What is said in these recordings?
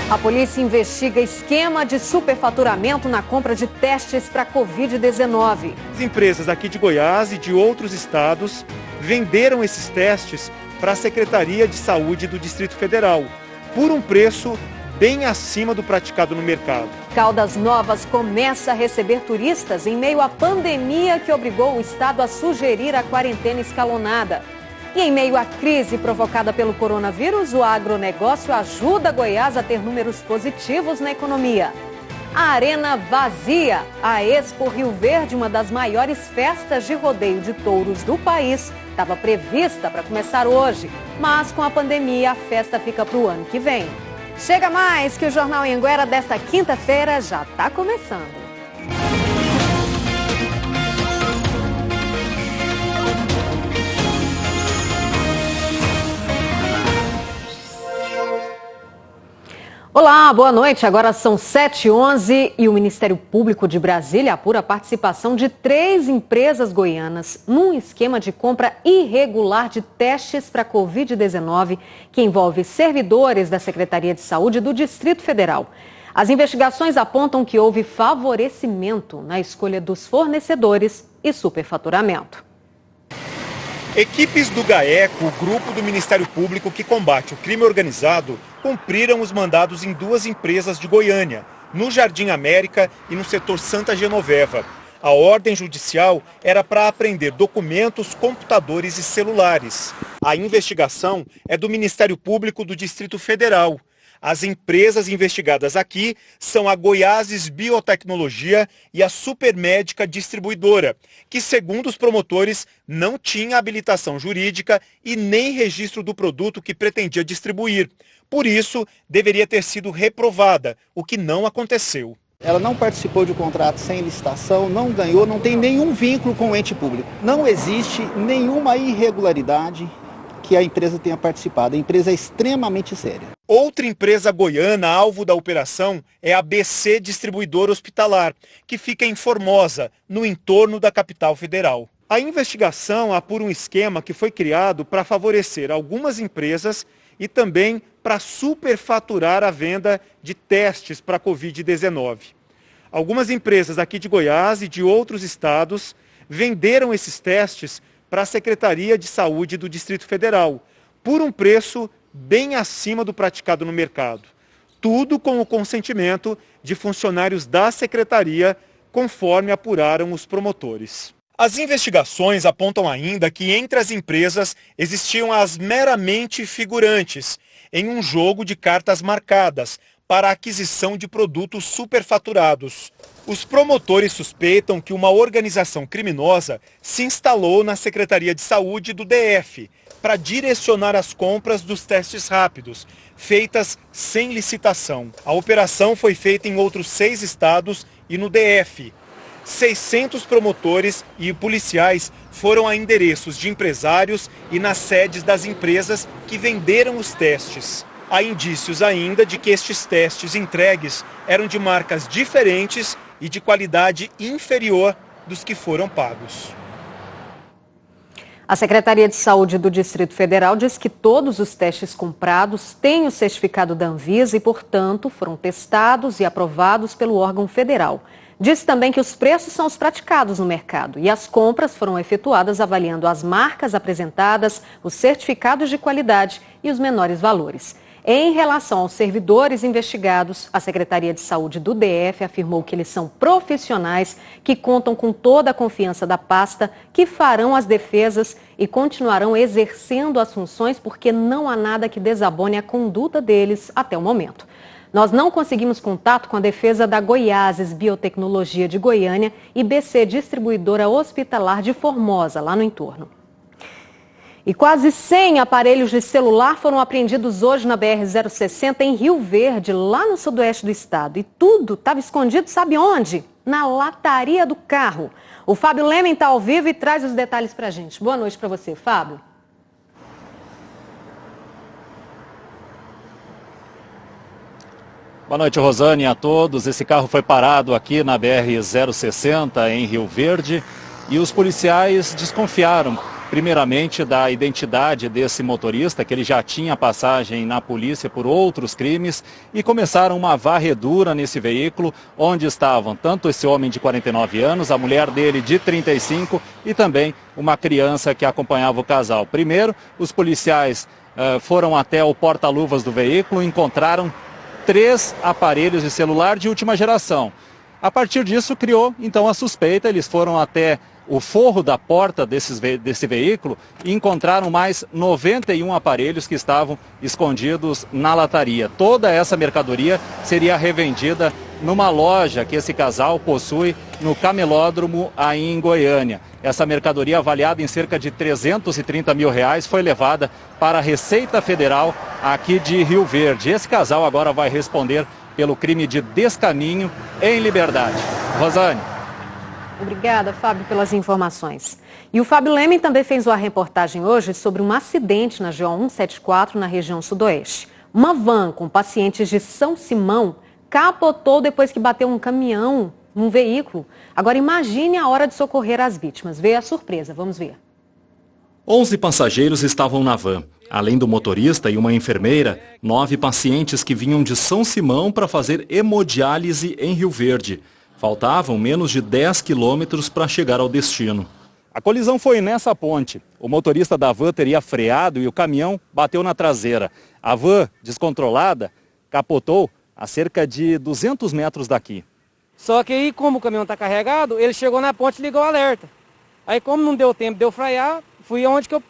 A polícia investiga esquema de superfaturamento na compra de testes para Covid-19. As empresas aqui de Goiás e de outros estados venderam esses testes para a Secretaria de Saúde do Distrito Federal, por um preço bem acima do praticado no mercado. Caldas Novas começa a receber turistas em meio à pandemia que obrigou o estado a sugerir a quarentena escalonada. E em meio à crise provocada pelo coronavírus, o agronegócio ajuda Goiás a ter números positivos na economia. A arena vazia, a Expo Rio Verde, uma das maiores festas de rodeio de touros do país, estava prevista para começar hoje, mas com a pandemia a festa fica para o ano que vem. Chega mais que o Jornal Anhanguera desta quinta-feira já está começando. Olá, boa noite. Agora são 7h11 e o Ministério Público de Brasília apura a participação de 3 empresas goianas num esquema de compra irregular de testes para Covid-19 que envolve servidores da Secretaria de Saúde do Distrito Federal. As investigações apontam que houve favorecimento na escolha dos fornecedores e superfaturamento. Equipes do GAECO, o grupo do Ministério Público que combate o crime organizado, cumpriram os mandados em 2 empresas de Goiânia, no Jardim América e no setor Santa Genoveva. A ordem judicial era para apreender documentos, computadores e celulares. A investigação é do Ministério Público do Distrito Federal. As empresas investigadas aqui são a Goiáses Biotecnologia e a Supermédica Distribuidora, que, segundo os promotores, não tinha habilitação jurídica e nem registro do produto que pretendia distribuir. Por isso, deveria ter sido reprovada, o que não aconteceu. Ela não participou de um contrato sem licitação, não ganhou, não tem nenhum vínculo com o ente público. Não existe nenhuma irregularidade que a empresa tenha participado. A empresa é extremamente séria. Outra empresa goiana alvo da operação é a BC Distribuidora Hospitalar, que fica em Formosa, no entorno da capital federal. A investigação apura um esquema que foi criado para favorecer algumas empresas e também para superfaturar a venda de testes para a Covid-19. Algumas empresas aqui de Goiás e de outros estados venderam esses testes para a Secretaria de Saúde do Distrito Federal, por um preço bem acima do praticado no mercado. Tudo com o consentimento de funcionários da Secretaria, conforme apuraram os promotores. As investigações apontam ainda que entre as empresas existiam as meramente figurantes, em um jogo de cartas marcadas, para a aquisição de produtos superfaturados. Os promotores suspeitam que uma organização criminosa se instalou na Secretaria de Saúde do DF para direcionar as compras dos testes rápidos, feitas sem licitação. A operação foi feita em outros 6 estados e no DF. 600 promotores e policiais foram a endereços de empresários e nas sedes das empresas que venderam os testes. Há indícios ainda de que estes testes entregues eram de marcas diferentes e de qualidade inferior dos que foram pagos. A Secretaria de Saúde do Distrito Federal diz que todos os testes comprados têm o certificado da Anvisa e, portanto, foram testados e aprovados pelo órgão federal. Diz também que os preços são os praticados no mercado e as compras foram efetuadas avaliando as marcas apresentadas, os certificados de qualidade e os menores valores. Em relação aos servidores investigados, a Secretaria de Saúde do DF afirmou que eles são profissionais que contam com toda a confiança da pasta, que farão as defesas e continuarão exercendo as funções porque não há nada que desabone a conduta deles até o momento. Nós não conseguimos contato com a defesa da Goiáses Biotecnologia de Goiânia e BC Distribuidora Hospitalar de Formosa, lá no entorno. E quase 100 aparelhos de celular foram apreendidos hoje na BR-060 em Rio Verde, lá no sudoeste do estado. E tudo estava escondido, sabe onde? Na lataria do carro. O Fábio Lemen está ao vivo e traz os detalhes para a gente. Boa noite para você, Fábio. Boa noite, Rosane, a todos. Esse carro foi parado aqui na BR-060 em Rio Verde e os policiais desconfiaram primeiramente da identidade desse motorista, que ele já tinha passagem na polícia por outros crimes, e começaram uma varredura nesse veículo, onde estavam tanto esse homem de 49 anos, a mulher dele de 35 e também uma criança que acompanhava o casal. Primeiro, os policiais foram até o porta-luvas do veículo, encontraram 3 aparelhos de celular de última geração. A partir disso, criou então a suspeita. Eles foram até o forro da porta desse veículo e encontraram mais 91 aparelhos que estavam escondidos na lataria. Toda essa mercadoria seria revendida numa loja que esse casal possui no Camelódromo, aí em Goiânia. Essa mercadoria, avaliada em cerca de R$330 mil, foi levada para a Receita Federal aqui de Rio Verde. Esse casal agora vai responder pelo crime de descaminho em liberdade. Rosane. Obrigada, Fábio, pelas informações. E o Fábio Lemen também fez uma reportagem hoje sobre um acidente na GO 174, na região sudoeste. Uma van com pacientes de São Simão capotou depois que bateu um caminhão num veículo. Agora imagine a hora de socorrer as vítimas. Veio a surpresa, vamos ver. 11 passageiros estavam na van. Além do motorista e uma enfermeira, 9 pacientes que vinham de São Simão para fazer hemodiálise em Rio Verde. Faltavam menos de 10 quilômetros para chegar ao destino. A colisão foi nessa ponte. O motorista da van teria freado e o caminhão bateu na traseira. A van, descontrolada, capotou a cerca de 200 metros daqui. Só que aí, como o caminhão está carregado, ele chegou na ponte e ligou o alerta. Aí, como não deu tempo de eu frear, fui onde que eu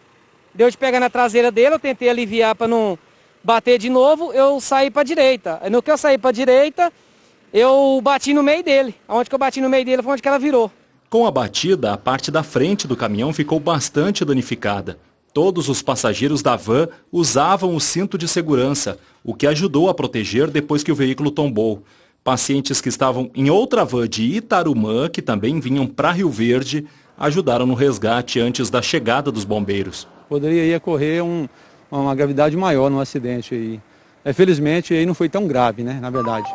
deu de pegar na traseira dele, eu tentei aliviar para não bater de novo, eu saí para a direita. Aí, no que eu saí para a direita, eu bati no meio dele. Onde que eu bati no meio dele foi onde que ela virou. Com a batida, a parte da frente do caminhão ficou bastante danificada. Todos os passageiros da van usavam o cinto de segurança, o que ajudou a proteger depois que o veículo tombou. Pacientes que estavam em outra van de Itarumã, que também vinham para Rio Verde, ajudaram no resgate antes da chegada dos bombeiros. Poderia ocorrer uma gravidade maior no acidente aí. Felizmente aí não foi tão grave, né, na verdade.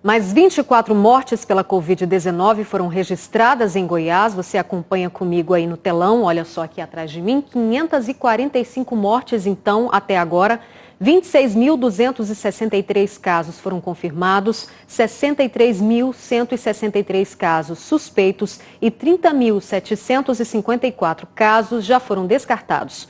Mais 24 mortes pela Covid-19 foram registradas em Goiás. Você acompanha comigo aí no telão, olha só aqui atrás de mim. 545 mortes, então, até agora. 26.263 casos foram confirmados, 63.163 casos suspeitos e 30.754 casos já foram descartados.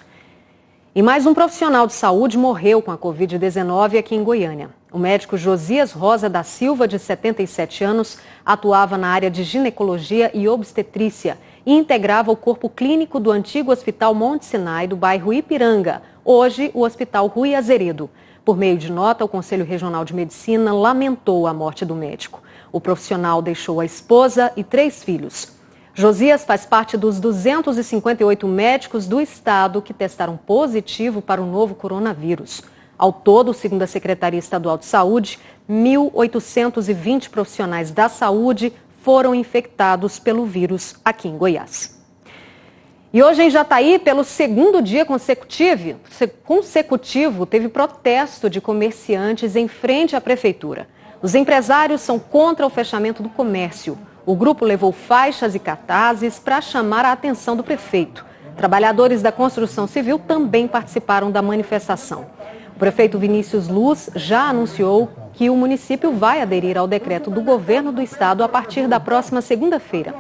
E mais um profissional de saúde morreu com a Covid-19 aqui em Goiânia. O médico Josias Rosa da Silva, de 77 anos, atuava na área de ginecologia e obstetrícia e integrava o corpo clínico do antigo Hospital Monte Sinai, do bairro Ipiranga, hoje o Hospital Rui Azeredo. Por meio de nota, o Conselho Regional de Medicina lamentou a morte do médico. O profissional deixou a esposa e 3 filhos. Josias faz parte dos 258 médicos do estado que testaram positivo para o novo coronavírus. Ao todo, segundo a Secretaria Estadual de Saúde, 1.820 profissionais da saúde foram infectados pelo vírus aqui em Goiás. E hoje em Jataí, pelo segundo dia consecutivo, teve protesto de comerciantes em frente à prefeitura. Os empresários são contra o fechamento do comércio. O grupo levou faixas e cartazes para chamar a atenção do prefeito. Trabalhadores da construção civil também participaram da manifestação. O prefeito Vinícius Luz já anunciou que o município vai aderir ao decreto do governo do estado a partir da próxima segunda-feira.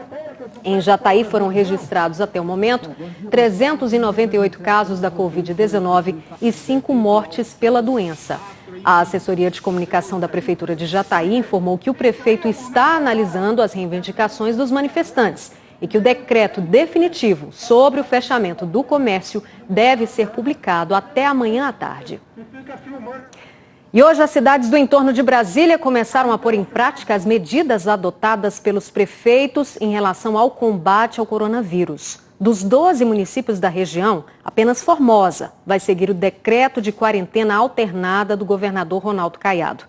Em Jataí foram registrados até o momento 398 casos da Covid-19 e 5 mortes pela doença. A assessoria de comunicação da Prefeitura de Jataí informou que o prefeito está analisando as reivindicações dos manifestantes e que o decreto definitivo sobre o fechamento do comércio deve ser publicado até amanhã à tarde. E hoje as cidades do entorno de Brasília começaram a pôr em prática as medidas adotadas pelos prefeitos em relação ao combate ao coronavírus. Dos 12 municípios da região, apenas Formosa vai seguir o decreto de quarentena alternada do governador Ronaldo Caiado.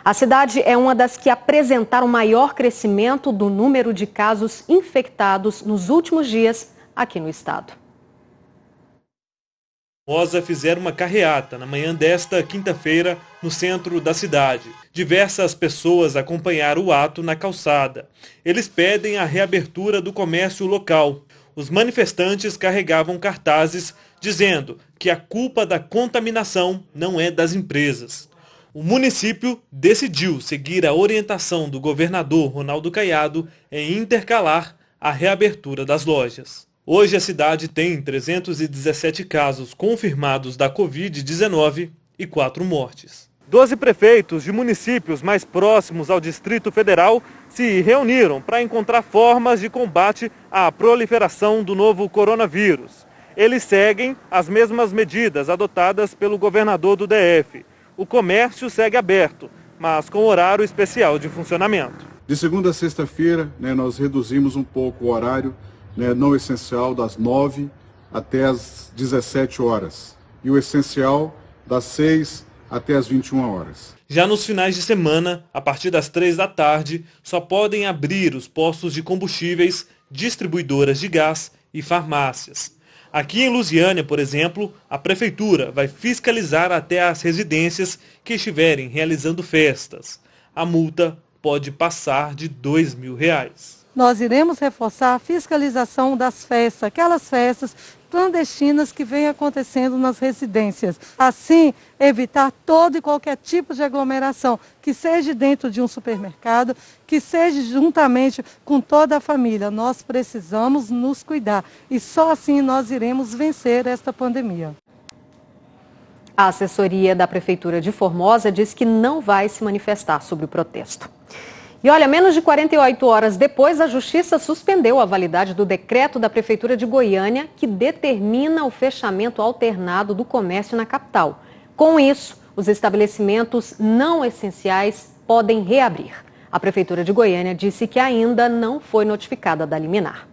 A cidade é uma das que apresentaram maior crescimento do número de casos infectados nos últimos dias aqui no estado. Formosa fizeram uma carreata na manhã desta quinta-feira no centro da cidade. Diversas pessoas acompanharam o ato na calçada. Eles pedem a reabertura do comércio local. Os manifestantes carregavam cartazes dizendo que a culpa da contaminação não é das empresas. O município decidiu seguir a orientação do governador Ronaldo Caiado em intercalar a reabertura das lojas. Hoje a cidade tem 317 casos confirmados da Covid-19 e 4 mortes. 12 prefeitos de municípios mais próximos ao Distrito Federal se reuniram para encontrar formas de combate à proliferação do novo coronavírus. Eles seguem as mesmas medidas adotadas pelo governador do DF. O comércio segue aberto, mas com horário especial de funcionamento. De segunda a sexta-feira, nós reduzimos um pouco o horário não essencial das 9 até as 17 horas e o essencial das 6 até as 21 horas. Já nos finais de semana, a partir das 3 da tarde, só podem abrir os postos de combustíveis, distribuidoras de gás e farmácias. Aqui em Lusiânia, por exemplo, a prefeitura vai fiscalizar até as residências que estiverem realizando festas. A multa pode passar de R$2.000. Nós iremos reforçar a fiscalização das festas, aquelas festas clandestinas que vêm acontecendo nas residências. Assim, evitar todo e qualquer tipo de aglomeração, que seja dentro de um supermercado, que seja juntamente com toda a família. Nós precisamos nos cuidar e só assim nós iremos vencer esta pandemia. A assessoria da Prefeitura de Formosa diz que não vai se manifestar sobre o protesto. E olha, menos de 48 horas depois, a Justiça suspendeu a validade do decreto da Prefeitura de Goiânia, que determina o fechamento alternado do comércio na capital. Com isso, os estabelecimentos não essenciais podem reabrir. A Prefeitura de Goiânia disse que ainda não foi notificada da liminar.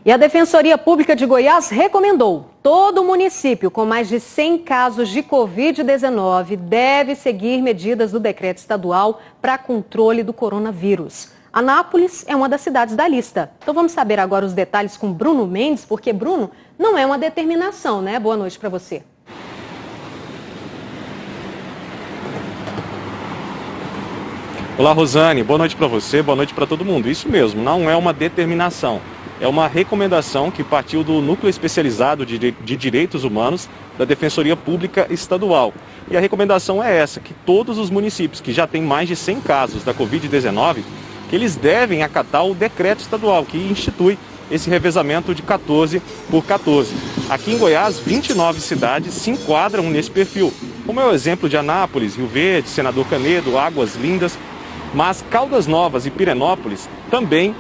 E a Defensoria Pública de Goiás recomendou: todo município com mais de 100 casos de Covid-19 deve seguir medidas do decreto estadual para controle do coronavírus. Anápolis é uma das cidades da lista. Então vamos saber agora os detalhes com Bruno Mendes, porque, Bruno, não é uma determinação, né? Boa noite para você. Olá, Rosane. Boa noite para você, boa noite para todo mundo. Isso mesmo, não é uma determinação. É uma recomendação que partiu do Núcleo Especializado de Direitos Humanos da Defensoria Pública Estadual. E a recomendação é essa, que todos os municípios que já têm mais de 100 casos da Covid-19, que eles devem acatar o decreto estadual, que institui esse revezamento de 14 por 14. Aqui em Goiás, 29 cidades se enquadram nesse perfil, como é o exemplo de Anápolis, Rio Verde, Senador Canedo, Águas Lindas. Mas Caldas Novas e Pirenópolis também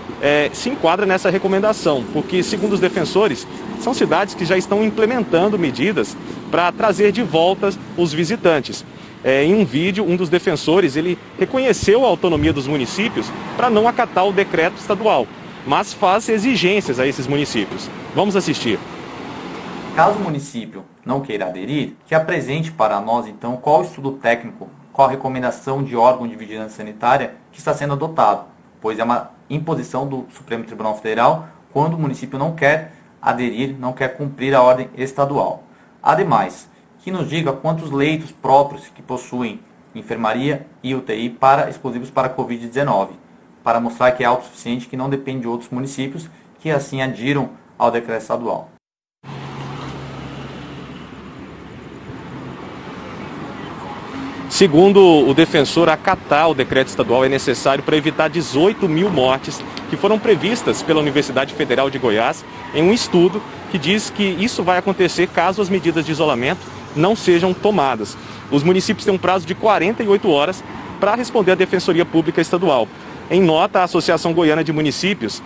se enquadram nessa recomendação, porque, segundo os defensores, são cidades que já estão implementando medidas para trazer de volta os visitantes. Em um vídeo, um dos defensores ele reconheceu a autonomia dos municípios para não acatar o decreto estadual, mas faz exigências a esses municípios. Vamos assistir. Caso o município não queira aderir, que apresente para nós, então, qual o estudo técnico, qual a recomendação de órgão de vigilância sanitária que está sendo adotado, pois é uma imposição do Supremo Tribunal Federal quando o município não quer aderir, não quer cumprir a ordem estadual. Ademais, que nos diga quantos leitos próprios que possuem enfermaria e UTI exclusivos para a Covid-19, para mostrar que é autossuficiente, que não depende de outros municípios que assim adiram ao decreto estadual. Segundo o defensor, acatar o decreto estadual é necessário para evitar 18.000 mortes que foram previstas pela Universidade Federal de Goiás em um estudo que diz que isso vai acontecer caso as medidas de isolamento não sejam tomadas. Os municípios têm um prazo de 48 horas para responder à Defensoria Pública Estadual. Em nota, a Associação Goiana de Municípios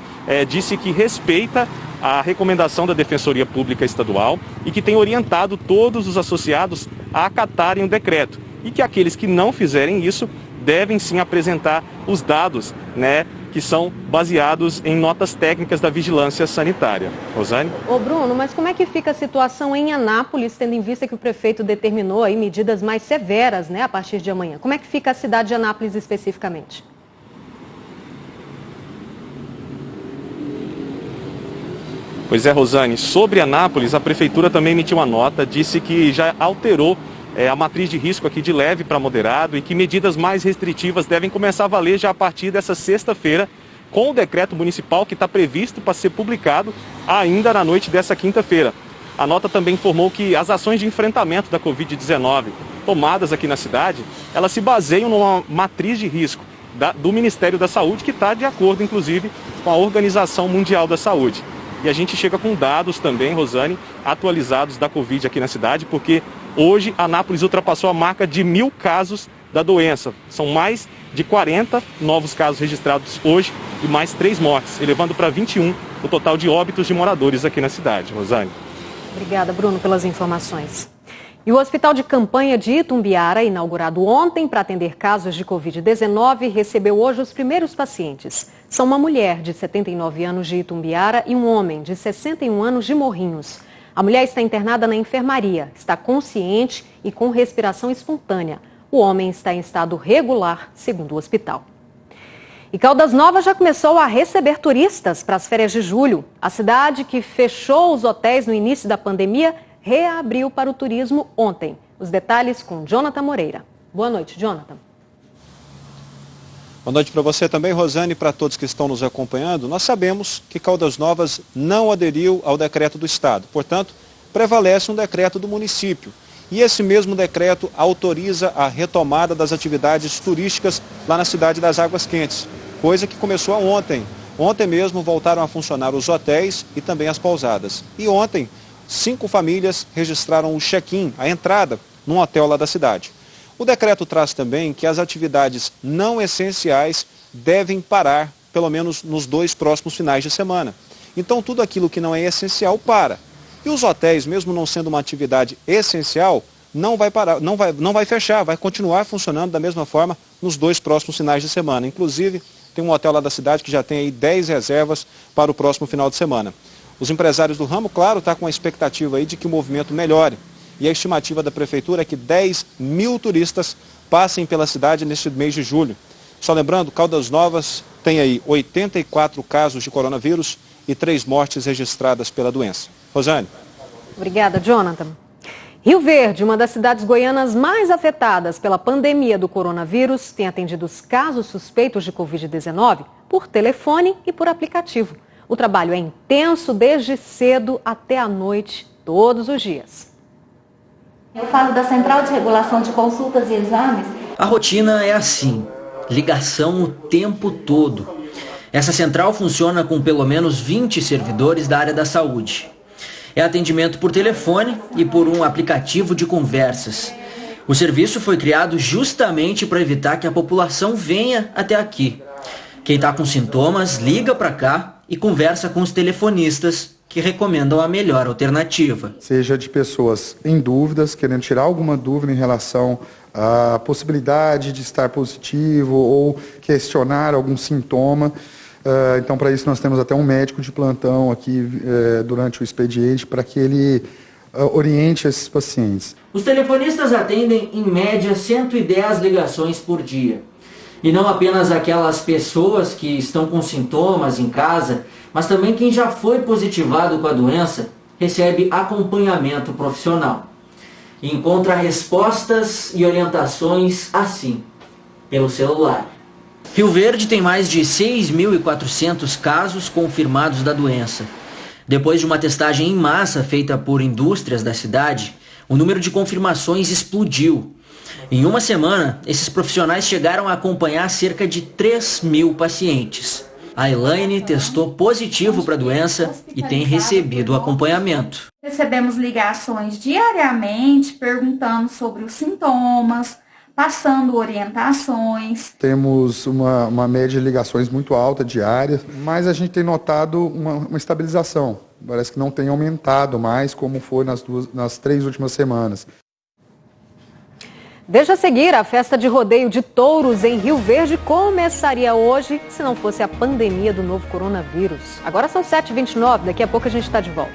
disse que respeita a recomendação da Defensoria Pública Estadual e que tem orientado todos os associados a acatarem o decreto. E que aqueles que não fizerem isso devem sim apresentar os dados, que são baseados em notas técnicas da vigilância sanitária. Rosane? Ô Bruno, mas como é que fica a situação em Anápolis, tendo em vista que o prefeito determinou aí medidas mais severas, a partir de amanhã? Como é que fica a cidade de Anápolis especificamente? Pois é, Rosane, sobre Anápolis, a prefeitura também emitiu uma nota, disse que já alterou a matriz de risco aqui de leve para moderado e que medidas mais restritivas devem começar a valer já a partir dessa sexta-feira, com o decreto municipal que está previsto para ser publicado ainda na noite dessa quinta-feira. A nota também informou que as ações de enfrentamento da Covid-19 tomadas aqui na cidade, elas se baseiam numa matriz de risco do Ministério da Saúde, que está de acordo, inclusive, com a Organização Mundial da Saúde. E a gente chega com dados também, Rosane, atualizados da Covid aqui na cidade, porque hoje Anápolis ultrapassou a marca de 1.000 casos da doença. São mais de 40 novos casos registrados hoje e mais 3 mortes, elevando para 21 o total de óbitos de moradores aqui na cidade. Rosane. Obrigada, Bruno, pelas informações. E o Hospital de Campanha de Itumbiara, inaugurado ontem para atender casos de Covid-19, recebeu hoje os primeiros pacientes. São uma mulher de 79 anos de Itumbiara e um homem de 61 anos de Morrinhos. A mulher está internada na enfermaria, está consciente e com respiração espontânea. O homem está em estado regular, segundo o hospital. E Caldas Novas já começou a receber turistas para as férias de julho. A cidade, que fechou os hotéis no início da pandemia, reabriu para o turismo ontem. Os detalhes com Jonathan Moreira. Boa noite, Jonathan. Boa noite para você também, Rosane, e para todos que estão nos acompanhando. Nós sabemos que Caldas Novas não aderiu ao decreto do Estado. Portanto, prevalece um decreto do município. E esse mesmo decreto autoriza a retomada das atividades turísticas lá na cidade das Águas Quentes, coisa que começou ontem. Ontem mesmo voltaram a funcionar os hotéis e também as pousadas. E ontem, 5 famílias registraram o check-in, a entrada, num hotel lá da cidade. O decreto traz também que as atividades não essenciais devem parar, pelo menos nos 2 próximos finais de semana. Então, tudo aquilo que não é essencial para. E os hotéis, mesmo não sendo uma atividade essencial, não vai parar, não vai fechar, vai continuar funcionando da mesma forma nos 2 próximos finais de semana. Inclusive, tem um hotel lá da cidade que já tem aí 10 reservas para o próximo final de semana. Os empresários do ramo, claro, estão com a expectativa aí de que o movimento melhore. E a estimativa da prefeitura é que 10.000 turistas passem pela cidade neste mês de julho. Só lembrando, Caldas Novas tem aí 84 casos de coronavírus e 3 mortes registradas pela doença. Rosane. Obrigada, Jonathan. Rio Verde, uma das cidades goianas mais afetadas pela pandemia do coronavírus, tem atendido os casos suspeitos de Covid-19 por telefone e por aplicativo. O trabalho é intenso desde cedo até a noite, todos os dias. Eu falo da Central de Regulação de Consultas e Exames. A rotina é assim, ligação o tempo todo. Essa central funciona com pelo menos 20 servidores da área da saúde. É atendimento por telefone e por um aplicativo de conversas. O serviço foi criado justamente para evitar que a população venha até aqui. Quem está com sintomas liga para cá e conversa com os telefonistas que recomendam a melhor alternativa. Seja de pessoas em dúvidas, querendo tirar alguma dúvida em relação à possibilidade de estar positivo ou questionar algum sintoma. Então, para isso, nós temos até um médico de plantão aqui durante o expediente para que ele oriente esses pacientes. Os telefonistas atendem, em média, 110 ligações por dia. E não apenas aquelas pessoas que estão com sintomas em casa, mas também quem já foi positivado com a doença recebe acompanhamento profissional. E encontra respostas e orientações assim, pelo celular. Rio Verde tem mais de 6.400 casos confirmados da doença. Depois de uma testagem em massa feita por indústrias da cidade, o número de confirmações explodiu. Em uma semana, esses profissionais chegaram a acompanhar cerca de 3.000 pacientes. A Elaine testou positivo para a doença e tem recebido acompanhamento. Recebemos ligações diariamente perguntando sobre os sintomas, passando orientações. Temos uma média de ligações muito alta diária, mas a gente tem notado uma estabilização. Parece que não tem aumentado mais como foi nas 3 últimas semanas. Veja a seguir, a festa de rodeio de touros em Rio Verde começaria hoje, se não fosse a pandemia do novo coronavírus. Agora são 7h29, daqui a pouco a gente está de volta.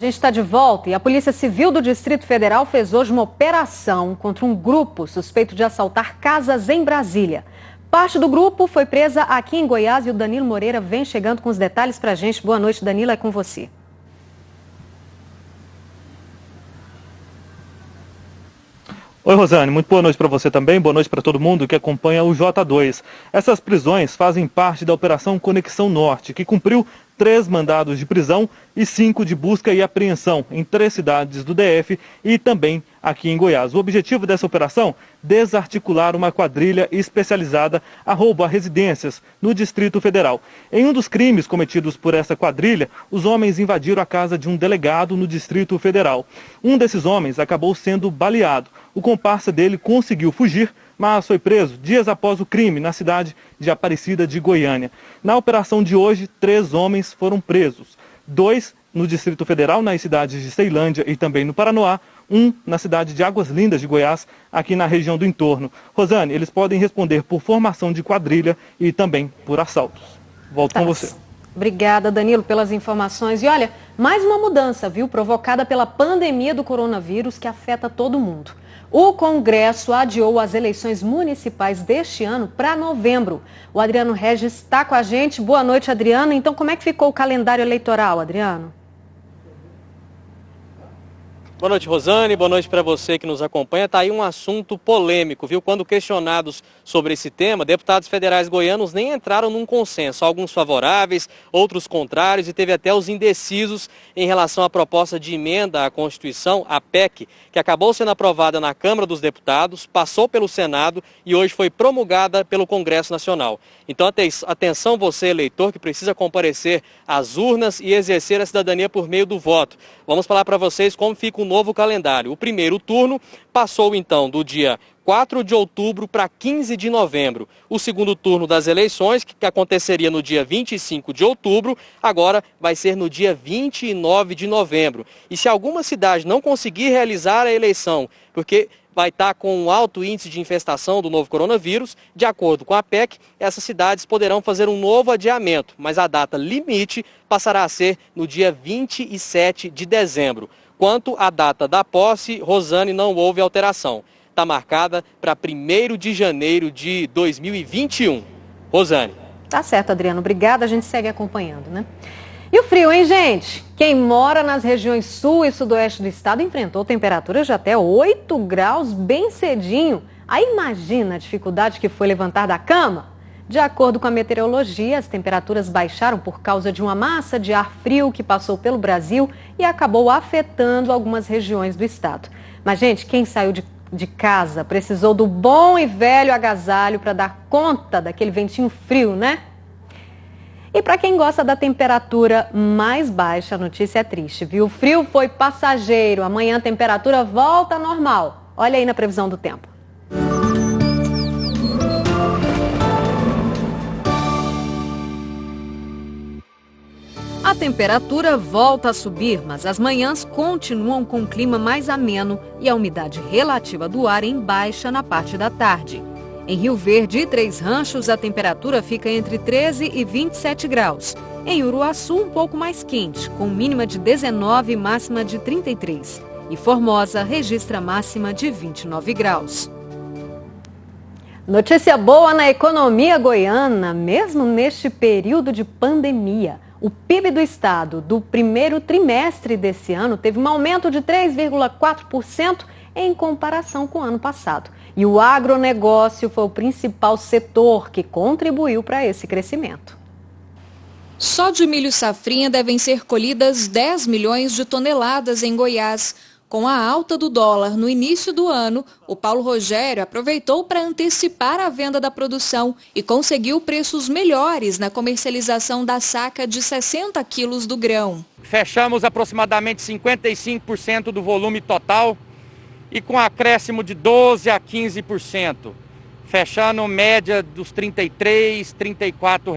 A gente está de volta e a Polícia Civil do Distrito Federal fez hoje uma operação contra um grupo suspeito de assaltar casas em Brasília. Parte do grupo foi presa aqui em Goiás e o Danilo Moreira vem chegando com os detalhes para a gente. Boa noite, Danilo, é com você. Oi, Rosane, muito boa noite para você também, boa noite para todo mundo que acompanha o J2. Essas prisões fazem parte da Operação Conexão Norte, que cumpriu 3 mandados de prisão e 5 de busca e apreensão em 3 cidades do DF e também aqui em Goiás. O objetivo dessa operação? Desarticular uma quadrilha especializada a roubo a residências no Distrito Federal. Em um dos crimes cometidos por essa quadrilha, os homens invadiram a casa de um delegado no Distrito Federal. Um desses homens acabou sendo baleado. O comparsa dele conseguiu fugir, mas foi preso dias após o crime na cidade de Aparecida de Goiânia. Na operação de hoje, 3 homens foram presos. 2 no Distrito Federal, nas cidades de Ceilândia e também no Paranoá. 1 na cidade de Águas Lindas de Goiás, aqui na região do entorno. Rosane, eles podem responder por formação de quadrilha e também por assaltos. Volto com você. Obrigada, Danilo, pelas informações. E olha, mais uma mudança, viu, provocada pela pandemia do coronavírus que afeta todo mundo. O Congresso adiou as eleições municipais deste ano para novembro. O Adriano Regis está com a gente. Boa noite, Adriano. Então, como é que ficou o calendário eleitoral, Adriano? Boa noite, Rosane. Boa noite para você que nos acompanha. Está aí um assunto polêmico, viu? Quando questionados sobre esse tema, deputados federais goianos nem entraram num consenso. Alguns favoráveis, outros contrários e teve até os indecisos em relação à proposta de emenda à Constituição, a PEC, que acabou sendo aprovada na Câmara dos Deputados, passou pelo Senado e hoje foi promulgada pelo Congresso Nacional. Então, atenção você, eleitor, que precisa comparecer às urnas e exercer a cidadania por meio do voto. Vamos falar para vocês como fica o novo calendário. O primeiro turno passou então do dia 4 de outubro para 15 de novembro. O segundo turno das eleições, que aconteceria no dia 25 de outubro, agora vai ser no dia 29 de novembro. E se alguma cidade não conseguir realizar a eleição, porque vai estar com um alto índice de infestação do novo coronavírus, de acordo com a PEC, essas cidades poderão fazer um novo adiamento, mas a data limite passará a ser no dia 27 de dezembro. Quanto à data da posse, Rosane, não houve alteração. Está marcada para 1º de janeiro de 2021. Rosane. Tá certo, Adriano. Obrigada. A gente segue acompanhando, né? E o frio, hein, gente? Quem mora nas regiões sul e sudoeste do estado enfrentou temperaturas de até 8 graus bem cedinho. Aí imagina a dificuldade que foi levantar da cama. De acordo com a meteorologia, as temperaturas baixaram por causa de uma massa de ar frio que passou pelo Brasil e acabou afetando algumas regiões do estado. Mas, gente, quem saiu de casa precisou do bom e velho agasalho para dar conta daquele ventinho frio, né? E para quem gosta da temperatura mais baixa, a notícia é triste, viu? O frio foi passageiro. Amanhã a temperatura volta ao normal. Olha aí na previsão do tempo. A temperatura volta a subir, mas as manhãs continuam com um clima mais ameno e a umidade relativa do ar em baixa na parte da tarde. Em Rio Verde e Três Ranchos, a temperatura fica entre 13 e 27 graus. Em Uruaçu, um pouco mais quente, com mínima de 19 e máxima de 33. E Formosa registra máxima de 29 graus. Notícia boa na economia goiana, mesmo neste período de pandemia. O PIB do estado do primeiro trimestre desse ano teve um aumento de 3,4% em comparação com o ano passado. E o agronegócio foi o principal setor que contribuiu para esse crescimento. Só de milho safrinha devem ser colhidas 10 milhões de toneladas em Goiás. Com a alta do dólar no início do ano, o Paulo Rogério aproveitou para antecipar a venda da produção e conseguiu preços melhores na comercialização da saca de 60 quilos do grão. Fechamos aproximadamente 55% do volume total e com acréscimo de 12% a 15%, fechando média dos R$ 33, R$ 34.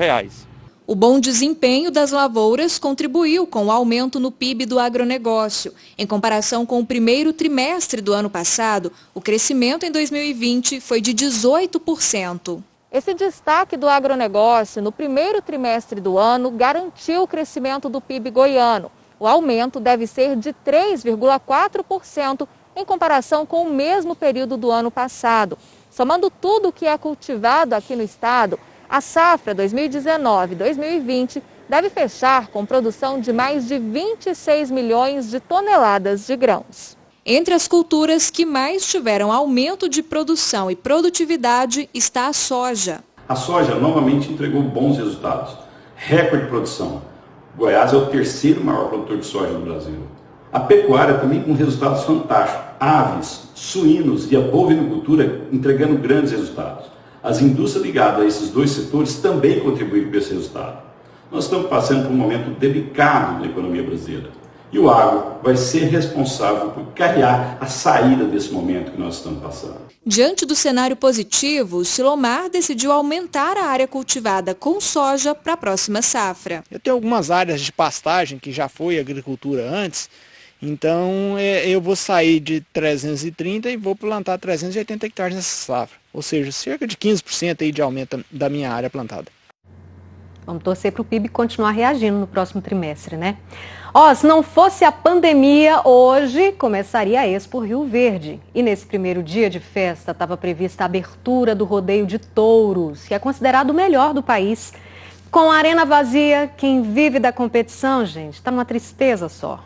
O bom desempenho das lavouras contribuiu com o aumento no PIB do agronegócio. Em comparação com o primeiro trimestre do ano passado, o crescimento em 2020 foi de 18%. Esse destaque do agronegócio no primeiro trimestre do ano garantiu o crescimento do PIB goiano. O aumento deve ser de 3,4% em comparação com o mesmo período do ano passado. Somando tudo o que é cultivado aqui no estado, a safra 2019-2020 deve fechar com produção de mais de 26 milhões de toneladas de grãos. Entre as culturas que mais tiveram aumento de produção e produtividade está a soja. A soja novamente entregou bons resultados, recorde de produção. Goiás é o terceiro maior produtor de soja no Brasil. A pecuária também com resultados fantásticos, aves, suínos e a bovinocultura entregando grandes resultados. As indústrias ligadas a esses dois setores também contribuíram para esse resultado. Nós estamos passando por um momento delicado na economia brasileira. E o agro vai ser responsável por carrear a saída desse momento que nós estamos passando. Diante do cenário positivo, o Silomar decidiu aumentar a área cultivada com soja para a próxima safra. Eu tenho algumas áreas de pastagem que já foi agricultura antes, então eu vou sair de 330 e vou plantar 380 hectares nessa safra. Ou seja, cerca de 15% aí de aumento da minha área plantada. Vamos torcer para o PIB continuar reagindo no próximo trimestre, né? Se não fosse a pandemia, hoje começaria a Expo Rio Verde. E nesse primeiro dia de festa estava prevista a abertura do rodeio de touros, que é considerado o melhor do país. Com a arena vazia, quem vive da competição, gente, está numa tristeza só.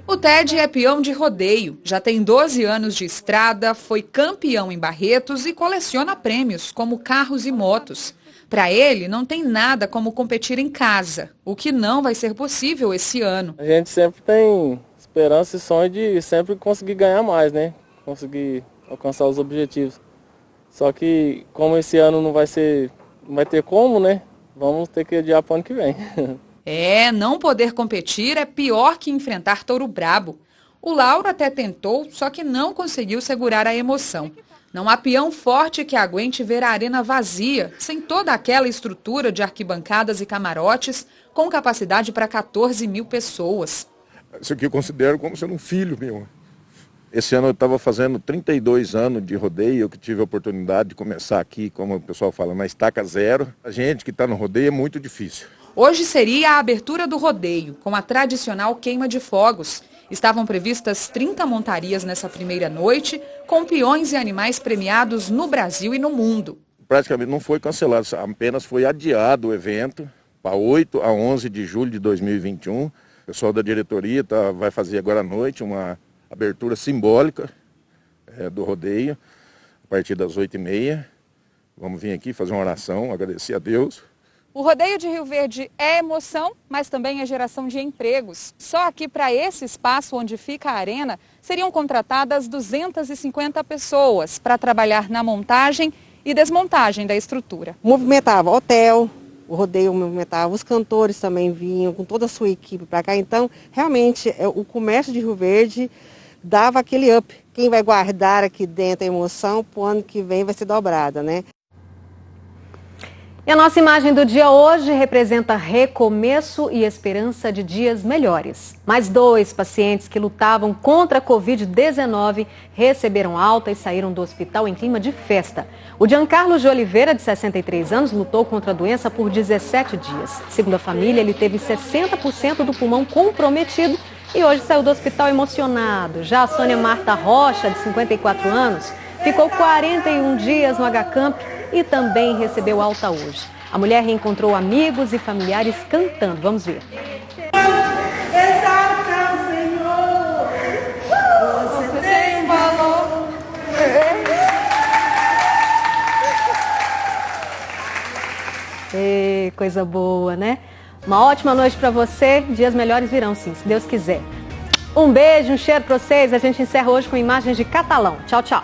O Ted é peão de rodeio, já tem 12 anos de estrada, foi campeão em Barretos e coleciona prêmios, como carros e motos. Para ele, não tem nada como competir em casa, o que não vai ser possível esse ano. A gente sempre tem esperança e sonho de sempre conseguir ganhar mais, né? Conseguir alcançar os objetivos. Só que, como esse ano não vai ter como, né? Vamos ter que adiar para o ano que vem. Não poder competir é pior que enfrentar touro brabo. O Lauro até tentou, só que não conseguiu segurar a emoção. Não há peão forte que aguente ver a arena vazia, sem toda aquela estrutura de arquibancadas e camarotes, com capacidade para 14 mil pessoas. Isso aqui eu considero como sendo um filho meu. Esse ano eu estava fazendo 32 anos de rodeio, eu que tive a oportunidade de começar aqui, como o pessoal fala, na estaca zero. A gente que está no rodeio é muito difícil. Hoje seria a abertura do rodeio, com a tradicional queima de fogos. Estavam previstas 30 montarias nessa primeira noite, com peões e animais premiados no Brasil e no mundo. Praticamente não foi cancelado, apenas foi adiado o evento para 8 a 11 de julho de 2021. O pessoal da diretoria vai fazer agora à noite uma abertura simbólica do rodeio, a partir das 8h30. Vamos vir aqui fazer uma oração, agradecer a Deus. O rodeio de Rio Verde é emoção, mas também é geração de empregos. Só aqui para esse espaço onde fica a arena, seriam contratadas 250 pessoas para trabalhar na montagem e desmontagem da estrutura. Movimentava hotel, o rodeio movimentava, os cantores também vinham com toda a sua equipe para cá. Então, realmente, o comércio de Rio Verde dava aquele up. Quem vai guardar aqui dentro a emoção, para o ano que vem vai ser dobrada, né? E a nossa imagem do dia hoje representa recomeço e esperança de dias melhores. Mais 2 pacientes que lutavam contra a Covid-19 receberam alta e saíram do hospital em clima de festa. O Giancarlo de Oliveira, de 63 anos, lutou contra a doença por 17 dias. Segundo a família, ele teve 60% do pulmão comprometido e hoje saiu do hospital emocionado. Já a Sônia Marta Rocha, de 54 anos, ficou 41 dias no HCamp e também recebeu alta hoje. A mulher reencontrou amigos e familiares cantando. Vamos ver. Exalta o Senhor, você tem valor. Coisa boa, né? Uma ótima noite para você. Dias melhores virão, sim, se Deus quiser. Um beijo, um cheiro para vocês. A gente encerra hoje com imagens de Catalão. Tchau, tchau.